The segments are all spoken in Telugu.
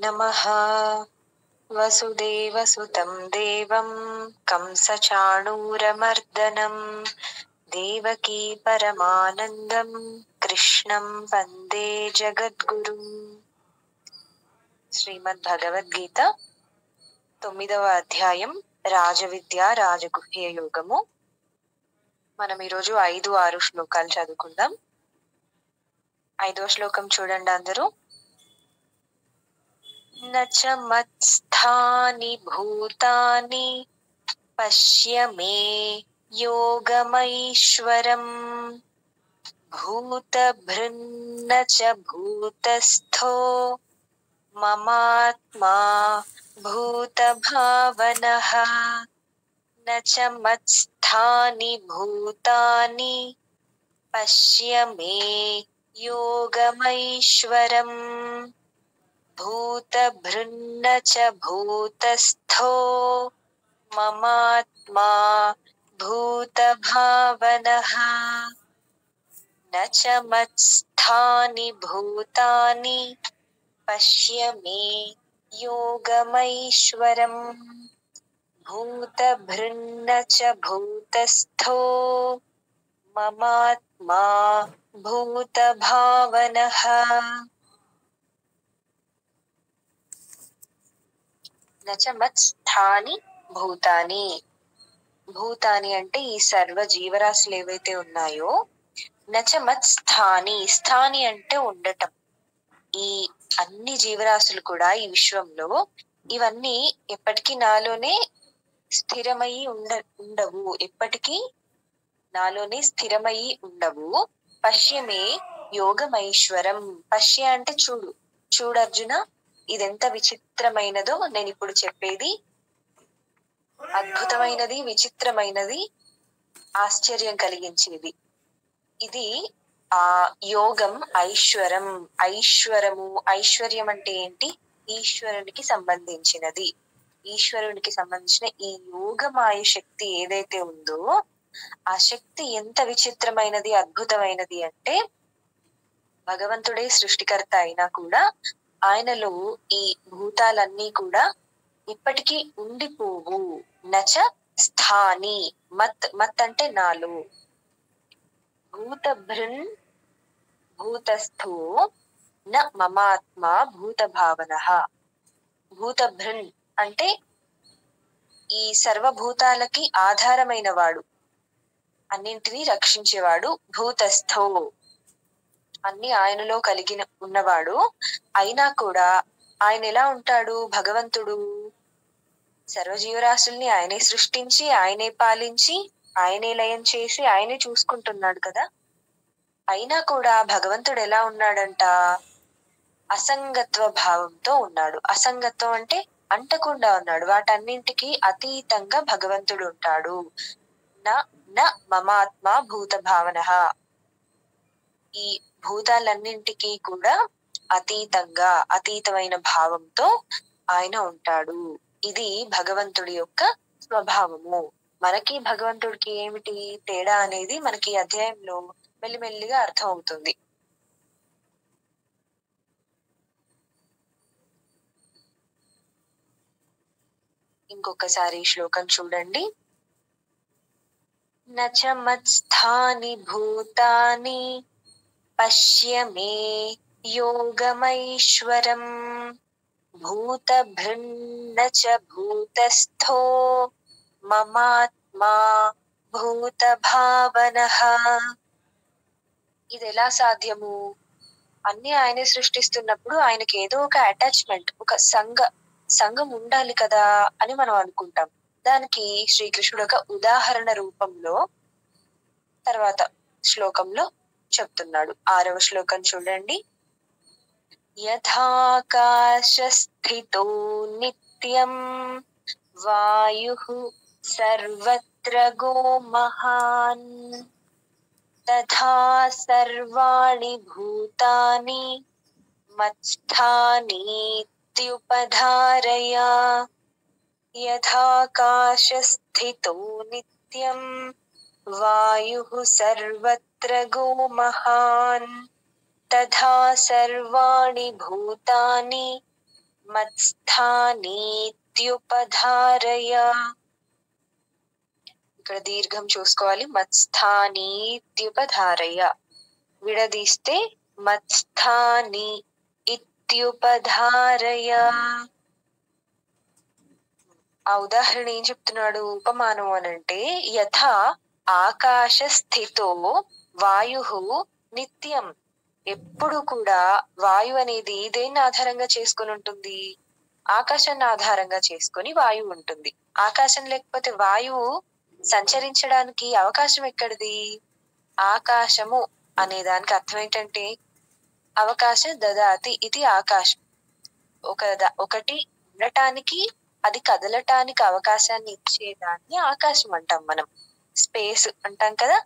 नमः। वसुदेवसुतं देवं कंसचाणूरमर्दनं देवकी परमानन्दं कृष्णं वन्दे जगद्गुरुं। శ్రీమద్భగవద్గీత 9వ అధ్యాయం రాజవిద్య రాజగుహ్య యోగము. మనం ఈరోజు 5, 6 శ్లోకాలు చదువుకుందాం. 5వ శ్లోకం చూడండి అందరూ. నచ మత్స్థాని భూతాని పశ్య మే యోగమైశ్వరం భూతభృన్న చ భూతస్థో మమాత్మా భూతభావనః. నచ మత్స్థాని భూతాని పశ్య మే యోగమైశ్వరం భూతభృన్న చ భూతస్థో మమాత్మా భూతభావనః. నచ మత్స్థాని భూతాని పశ్య మే యోగమైశ్వరం భూతభృన్న చ భూతస్థో మమాత్మా భూతభావనః. నచ మత్స్థాని భూతాని. భూతాని అంటే ఈ సర్వ జీవరాశులు ఏవైతే ఉన్నాయో. నచ మత్స్థాని. స్థాని అంటే ఉండటం. ఈ అన్ని జీవరాశులు కూడా ఈ విశ్వంలో ఇవన్నీ ఎప్పటికీ నాలోనే స్థిరమయ్యి ఉండవు. ఎప్పటికీ నాలోనే స్థిరమయ్యి ఉండవు. పశ్యమే యోగమైశ్వరం. పశ్య అంటే చూడు. చూడర్జున, ఇదెంత విచిత్రమైనదో నేను ఇప్పుడు చెప్పేది. అద్భుతమైనది, విచిత్రమైనది, ఆశ్చర్యం కలిగించేది. ఇది ఆ యోగం ఐశ్వరం. ఐశ్వరము, ఐశ్వర్యం అంటే ఏంటి? ఈశ్వరునికి సంబంధించినది. ఈశ్వరునికి సంబంధించిన ఈ యోగమాయ శక్తి ఏదైతే ఉందో ఆ శక్తి ఎంత విచిత్రమైనది, అద్భుతమైనది అంటే భగవంతుడే సృష్టికర్త అయినా కూడా ఆయనలో ఈ భూతాలన్నీ కూడా ఇప్పటికీ ఉండిపోవు. నచ స్థాని. మత్, మత్ అంటే నాలో. భూతభృన్ భూతస్థో న మమాత్మ భూతభావనః. భూతభృన్ అంటే ఈ సర్వభూతాలకి ఆధారమైన వాడు, అన్నింటినీ రక్షించేవాడు. భూతస్థో అన్ని ఆయనలో కలిగిన ఉన్నవాడు. అయినా కూడా ఆయన ఎలా ఉంటాడు? భగవంతుడు సర్వజీవరాశుల్ని ఆయనే సృష్టించి, ఆయనే పాలించి, ఆయనే లయం చేసి, ఆయనే చూసుకుంటున్నాడు కదా. అయినా కూడా భగవంతుడు ఎలా ఉన్నాడంట? అసంగత్వ భావంతో ఉన్నాడు. అసంగత్వం అంటే అంటకుండా ఉన్నాడు. వాటన్నింటికి అతీతంగా భగవంతుడు ఉంటాడు. న మమాత్మ భూత భావనః. ఈ భూతాలన్నింటికి కూడా అతీతంగా, అతీతమైన భావంతో ఆయన ఉంటాడు. ఇది భగవంతుడి యొక్క స్వభావము. మనకి భగవంతుడికి ఏమిటి తేడా అనేది మనకి అధ్యాయంలో మెల్లిమెల్లిగా అర్థం అవుతుంది. ఇంకొకసారి శ్లోకం చూడండి. నచ మత్స్థాని భూతాని పశ్య మే యోగమైశ్వరం భూతభృన్న చ భూతస్థో మమాత్మా భూతభావనః. ఇది ఎలా సాధ్యము? అన్ని ఆయనే సృష్టిస్తున్నప్పుడు ఆయనకి ఏదో ఒక అటాచ్మెంట్, ఒక సంఘం ఉండాలి కదా అని మనం అనుకుంటాం. దానికి శ్రీకృష్ణుడు ఒక ఉదాహరణ రూపంలో తర్వాత శ్లోకంలో చెప్తున్నాడు. 6వ శ్లోకం చూడండి. యథాకాశస్థితో నిత్యం వాయుః సర్వత్ర గో మహాన్ తథా సర్వాణి భూతాని మత్స్థానీత్యుపధారయ. యథాకాశస్థితో నిత్యం వాయుః సర్వత్ర గో మహాన్ తథా సర్వాణి భూతాని మత్స్థానీత్యుపధారయ. ఇక్కడ దీర్ఘం చూసుకోవాలి. మత్స్థానీత్యుపధారయ. విడదీస్తే మత్స్థాని ఇత్యుపధారయ. ఆ ఉదాహరణ ఏం చెప్తున్నాడు? ఉపమానం అనంటే యథా ఆకాశ స్థితో వాయు నిత్యం. ఎప్పుడు కూడా వాయు అనేది దేన్ని ఆధారంగా చేసుకుని ఉంటుంది? ఆకాశాన్ని ఆధారంగా చేసుకుని వాయువు ఉంటుంది. ఆకాశం లేకపోతే వాయువు సంచరించడానికి అవకాశం ఎక్కడిది? ఆకాశము అనే దానికి అర్థం ఏంటంటే అవకాశ దదాతి ఇది ఆకాశం. ఒకటి ఉండటానికి, అది కదలటానికి అవకాశాన్ని ఇచ్చేదాన్ని ఆకాశం అంటాం మనం. స్పేస్ అంటాం కదా.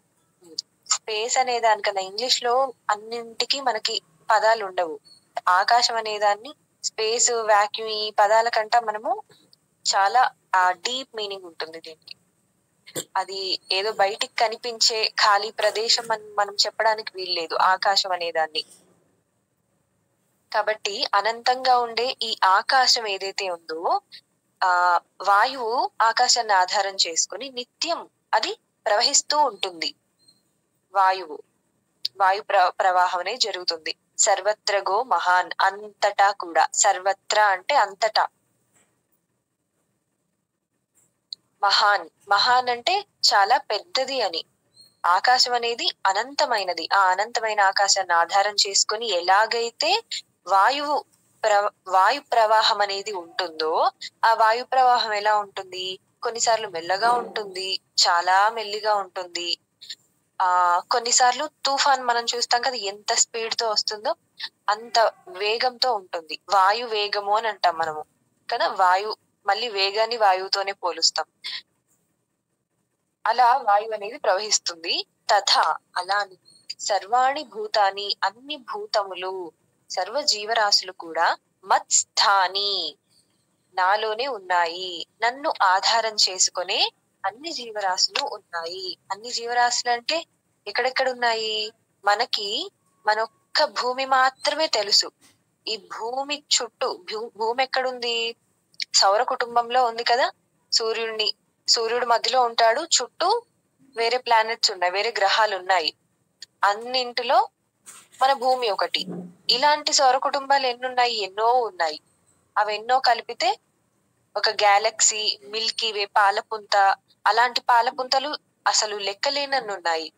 స్పేస్ అనే దానికన్నా ఇంగ్లీష్ లో అన్నింటికి మనకి పదాలు ఉండవు. ఆకాశం అనే దాన్ని స్పేస్, వాక్యూమ్ ఈ పదాల కంటే మనము చాలా డీప్ మీనింగ్ ఉంటుంది దీనికి. అది ఏదో బయటికి కనిపించే ఖాళీ ప్రదేశం అని మనం చెప్పడానికి వీల్లేదు ఆకాశం అనేదాన్ని. కాబట్టి అనంతంగా ఉండే ఈ ఆకాశం ఏదైతే ఉందో వాయువు ఆకాశాన్ని ఆధారం చేసుకుని నిత్యం అది ప్రవహిస్తూ ఉంటుంది. వాయు ప్రవాహం అనేది జరుగుతుంది. సర్వత్ర గో మహాన్, అంతటా కూడా. సర్వత్ర అంటే అంతటా. మహాన్, మహాన్ అంటే చాలా పెద్దది అని. ఆకాశం అనేది అనంతమైనది. ఆ అనంతమైన ఆకాశాన్ని ఆధారం చేసుకుని ఎలాగైతే వాయు ప్రవాహం అనేది ఉంటుందో ఆ వాయు ప్రవాహం ఎలా ఉంటుంది? కొన్నిసార్లు మెల్లగా ఉంటుంది, చాలా మెల్లిగా ఉంటుంది. కొన్నిసార్లు తుఫాన్ మనం చూస్తాం కదా, ఎంత స్పీడ్ తో వస్తుందో అంత వేగంతో ఉంటుంది. వాయు వేగము అని అంటాం మనము కదా. మళ్ళీ వేగాన్ని వాయువుతోనే పోలుస్తాం. అలా వాయువు అనేది ప్రవహిస్తుంది. తథా అలాని సర్వాణి భూతాని, అన్ని భూతములు, సర్వ జీవరాశులు కూడా మత్స్థాని నాలోనే ఉన్నాయి. నన్ను ఆధారం చేసుకునే అన్ని జీవరాశులు ఉన్నాయి. అన్ని జీవరాశులు అంటే ఎక్కడెక్కడ ఉన్నాయి? మనకి మనొక్క భూమి మాత్రమే తెలుసు. ఈ భూమి చుట్టూ భూమి ఎక్కడుంది? సౌర కుటుంబంలో ఉంది కదా. సూర్యుడు మధ్యలో ఉంటాడు, చుట్టూ వేరే ప్లానెట్స్ ఉన్నాయి, వేరే గ్రహాలు ఉన్నాయి. అన్నింటిలో మన భూమి ఒకటి. ఇలాంటి సౌర కుటుంబాలు ఎన్నున్నాయి? ఎన్నో ఉన్నాయి. అవెన్నో కలిపితే ఒక గ్యాలక్సీ, మిల్కీ వే, పాలపుంత, అలాంటి పాలపుంతలు అసలు లెక్కలేనన్ని ఉన్నాయి.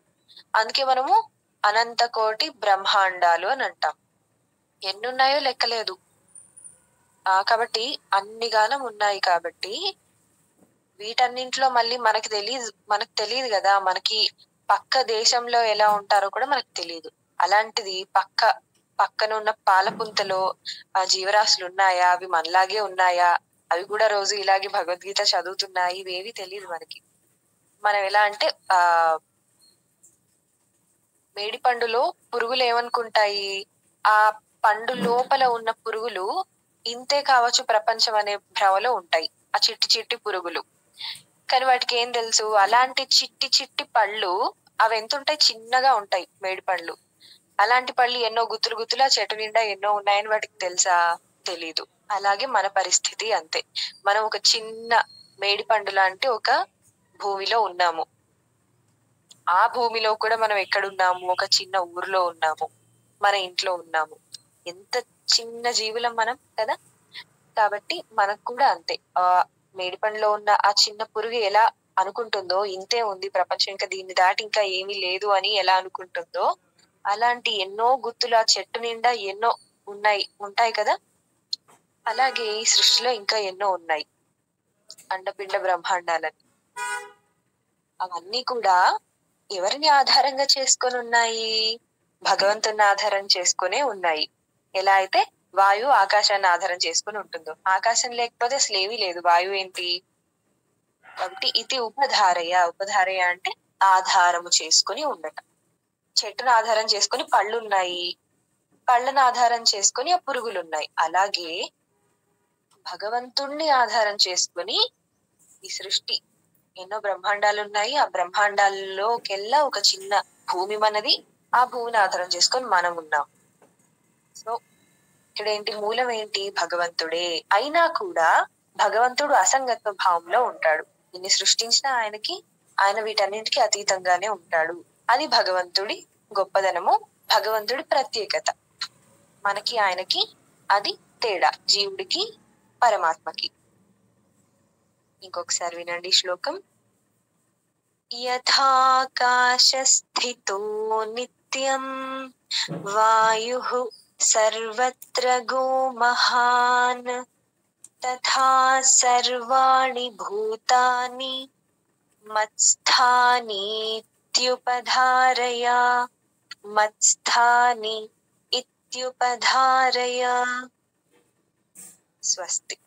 అందుకే మనము అనంత కోటి బ్రహ్మాండాలు అని అంటాం. ఎన్నున్నాయో లెక్కలేదు. కాబట్టి అన్ని గానం ఉన్నాయి. కాబట్టి వీటన్నింటిలో మళ్ళీ మనకు తెలియదు కదా. మనకి పక్క దేశంలో ఎలా ఉంటారో కూడా మనకు తెలియదు. అలాంటిది పక్కన ఉన్న పాలపుంతలో ఆ జీవరాశులు ఉన్నాయా? అవి మనలాగే ఉన్నాయా? అవి కూడా రోజు ఇలాగే భగవద్గీత చదువుతున్నాయి? ఇవేవి తెలియదు మనకి. మనం ఎలా అంటే మేడి పండులో పురుగులు ఏమనుకుంటాయి? ఆ పండు లోపల ఉన్న పురుగులు ఇంతే కావచ్చు ప్రపంచం అనే భ్రమలో ఉంటాయి, ఆ చిట్టి చిట్టి పురుగులు. కానీ వాటికి ఏం తెలుసు? అలాంటి చిట్టి చిట్టి పళ్ళు అవి ఎంత ఉంటాయి? చిన్నగా ఉంటాయి మేడి పళ్ళు. అలాంటి పళ్ళు ఎన్నో గుత్తులు ఆ చెట్టు నిండా ఎన్నో ఉన్నాయని వాటికి తెలుసా? తెలీదు. అలాగే మన పరిస్థితి అంతే. మనం ఒక చిన్న మేడి పండు లాంటి ఒక భూమిలో ఉన్నాము. ఆ భూమిలో కూడా మనం ఎక్కడున్నాము? ఒక చిన్న ఊర్లో ఉన్నాము, మన ఇంట్లో ఉన్నాము. ఎంత చిన్న జీవులం మనం కదా. కాబట్టి మనకు కూడా అంతే. మేడి పండులో ఉన్న ఆ చిన్న పురుగు ఎలా అనుకుంటుందో ఇంతే ఉంది ప్రపంచం, ఇంకా దీన్ని దాటి ఇంకా ఏమీ లేదు అని ఎలా అనుకుంటుందో, అలాంటి ఎన్నో గుర్తులు ఆ చెట్టు నిండా ఎన్నో ఉంటాయి కదా. అలాగే ఈ సృష్టిలో ఇంకా ఎన్నో ఉన్నాయి అండపిండ బ్రహ్మాండాలని. అవన్నీ కూడా ఎవరిని ఆధారంగా చేసుకొని ఉన్నాయి? భగవంతుని ఆధారం చేసుకునే ఉన్నాయి. ఎలా అయితే వాయువు ఆకాశాన్ని ఆధారం చేసుకుని ఉంటుందో. ఆకాశం లేకపోతే అసలు ఏమీ లేదు. వాయువు ఏంటి? కాబట్టి ఇది ఉపధారయ అంటే ఆధారము చేసుకుని ఉండటం. చెట్టును ఆధారం చేసుకుని పళ్ళు ఉన్నాయి, పళ్ళను ఆధారం చేసుకుని ఆ పురుగులు ఉన్నాయి. అలాగే భగవంతుణ్ణి ఆధారం చేసుకుని ఈ సృష్టి ఎన్నో బ్రహ్మాండాలు ఉన్నాయి. ఆ బ్రహ్మాండాల్లోకెల్లా ఒక చిన్న భూమి మనది. ఆ భూమిని ఆధారం చేసుకొని మనం ఉన్నాం. సో ఇక్కడేంటి మూలం ఏంటి? భగవంతుడే. అయినా కూడా భగవంతుడు అసంగత్వ భావంలో ఉంటాడు. ఇన్ని సృష్టించినా ఆయన వీటన్నింటికి అతీతంగానే ఉంటాడు. అది భగవంతుడి గొప్పదనము, భగవంతుడి ప్రత్యేకత. మనకి ఆయనకి అది తేడా, జీవుడికి పరమాత్మకి. ఇంకొకసారి వినండి శ్లోకం. యథాకాశస్థితో నిత్యం వాయుః సర్వత్ర గో మహాన్ తథా సర్వాణి భూతాని మత్స్థానీత్యుపధారయ మత్స్థాని ఇత్యుపధారయ. స్వస్తి.